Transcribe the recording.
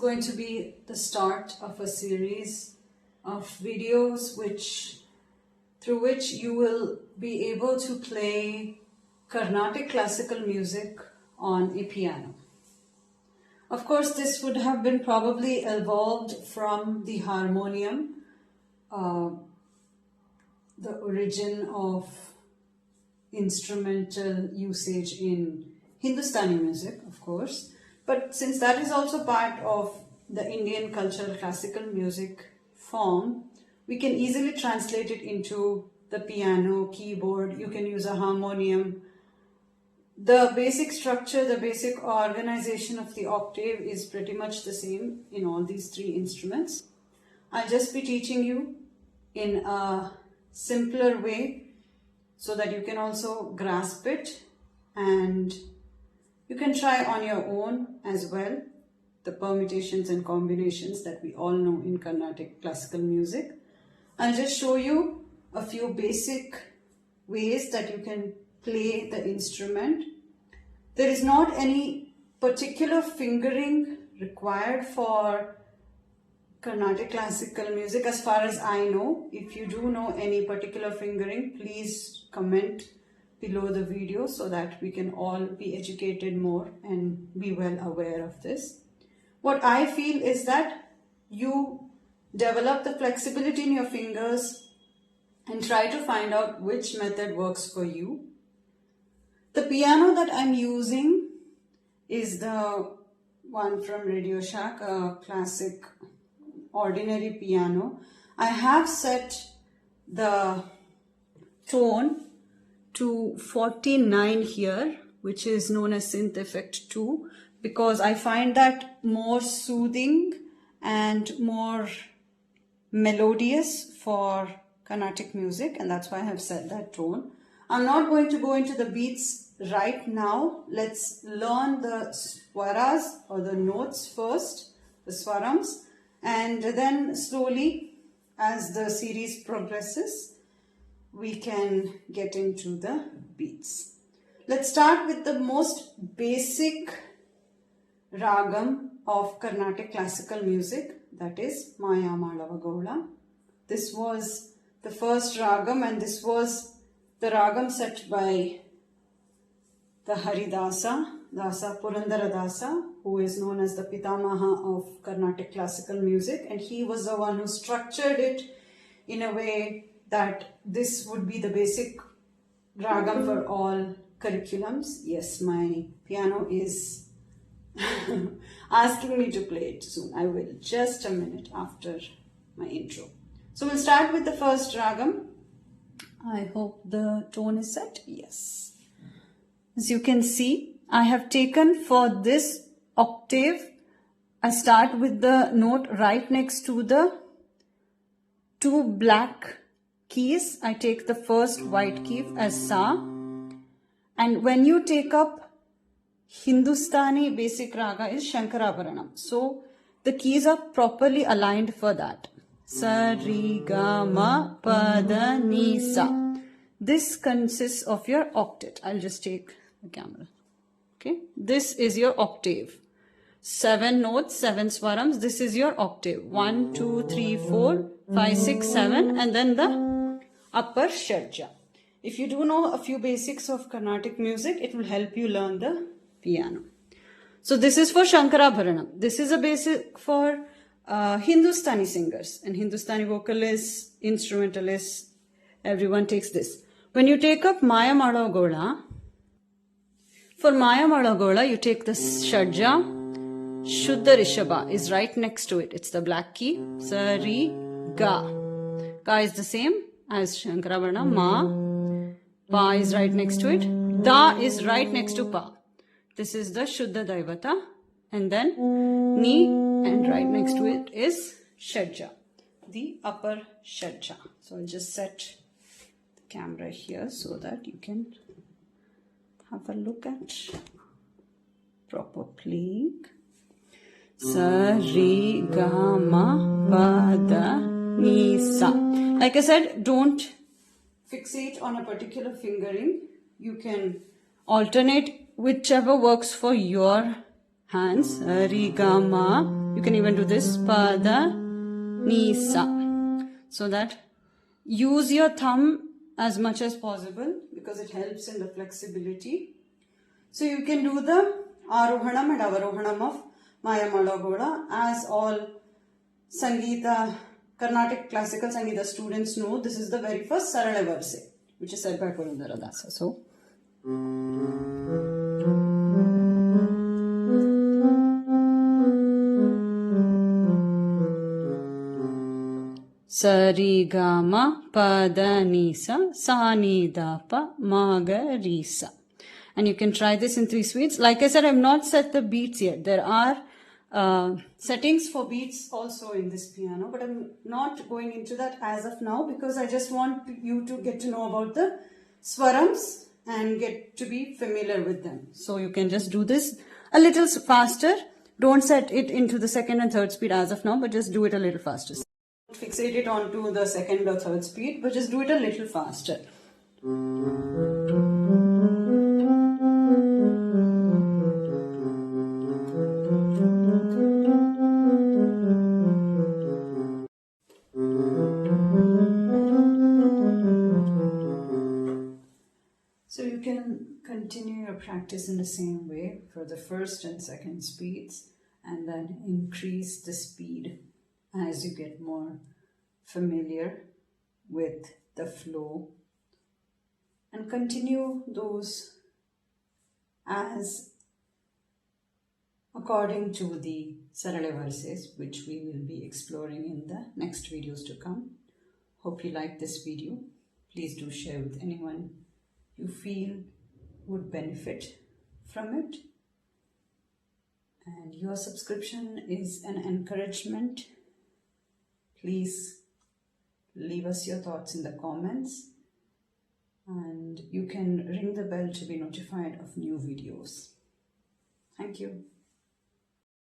Going to be the start of a series of videos through which you will be able to play Carnatic classical music on a piano. Of course, this would have been probably evolved from the harmonium, the origin of instrumental usage in Hindustani music, of course. But since that is also part of the Indian cultural classical music form, we can easily translate it into the piano, keyboard. You can use a harmonium. The basic structure, the basic organization of the octave is pretty much the same in all these three instruments. I'll just be teaching you in a simpler way so that you can also grasp it, and you can try on your own as well the permutations and combinations that we all know in Carnatic classical music. I'll just show you a few basic ways that you can play the instrument. There is not any particular fingering required for Carnatic classical music as far as I know. If you do know any particular fingering, please comment below the video so that we can all be educated more and be well aware of this. What I feel is that you develop the flexibility in your fingers and try to find out which method works for you. The piano that I'm using is the one from Radio Shack, a classic ordinary piano. I have set the tone to 49 here, which is known as Synth Effect 2, because I find that more soothing and more melodious for Carnatic music, and that's why I have set that tone. I'm not going to go into the beats right now. Let's learn the swaras or the notes first, the swarams, and then slowly as the series progresses, we can get into the beats. Let's start with the most basic ragam of Carnatic classical music, that is Maya Malava Gaula. This was the first ragam, and this was the ragam set by the Haridasa, Dasa Purandara Dasa, who is known as the Pitamaha of Carnatic classical music, and he was the one who structured it in a way that this would be the basic ragam for all curriculums. Yes, my piano is asking me to play it soon. I will, just a minute after my intro. So we'll start with the first ragam. I hope the tone is set. Yes. As you can see, I have taken for this octave, I start with the note right next to the two black keys. I take the first white key as Sa, and when you take up Hindustani basic raga is shubhaprEraNa. So the keys are properly aligned for that. Sa, Ri, Ga, Ma, Pa, Da, Ni, Sa. This consists of your octet. I'll just take the camera. Okay, this is your octave. 7 notes, 7 swarams. This is your octave. 1, 2, 3, 4, 5, 6, 7, and then the upper shadja. If you do know a few basics of Carnatic music, it will help you learn the piano. So this is for shubhaprEraNa. This is a basic for Hindustani singers and Hindustani vocalists, instrumentalists. Everyone takes this. When you take up Maya Malava Gaula, for Maya Malava Gaula, you take the shadja. Shuddha Rishabha is right next to it. It's the black key. Sa, Ri, Ga. Ga is the same as shubhaprEraNa. Ma. Pa is right next to it. Da is right next to Pa. This is the Shuddha Daivata. And then Ni, and right next to it is Shadja, the upper Shadja. So I'll just set the camera here so that you can have a look at proper playing. Sa, Ri, Ga, Ma, Pa, Da, Ni, Sa. Like I said, don't fixate on a particular fingering. You can alternate whichever works for your hands, Ri, Ga, Ma. You can even do this, Pa, Da, Ni, Sa. So that use your thumb as much as possible because it helps in the flexibility. So you can do the Arohanam and Avarohanam of Maya Malagoda, as all Sangeetha, Carnatic classical Sangeeta students know. This is the very first Sarala verse, which is said by Purandara Dasa. So, Sari Gama Pada Nisa Sa Ni Da Pa Ma Ga Ri Sa. And you can try this in 3 speeds. Like I said, I have not set the beats yet. There are settings for beats also in this piano, but I'm not going into that as of now because I just want you to get to know about the swarams and get to be familiar with them. So you can just do this a little faster. Don't set it into the 2nd and 3rd speed as of now, but just do it a little faster. Fixate it onto the 2nd or 3rd speed, but just do it a little faster. So you can continue your practice in the same way for the 1st and 2nd speeds, and then increase the speed as you get more familiar with the flow, and continue those as according to the Sarala verses, which we will be exploring in the next videos to come. Hope you liked this video. Please do share with anyone you feel would benefit from it. And your subscription is an encouragement. Please leave us your thoughts in the comments, and you can ring the bell to be notified of new videos. Thank you.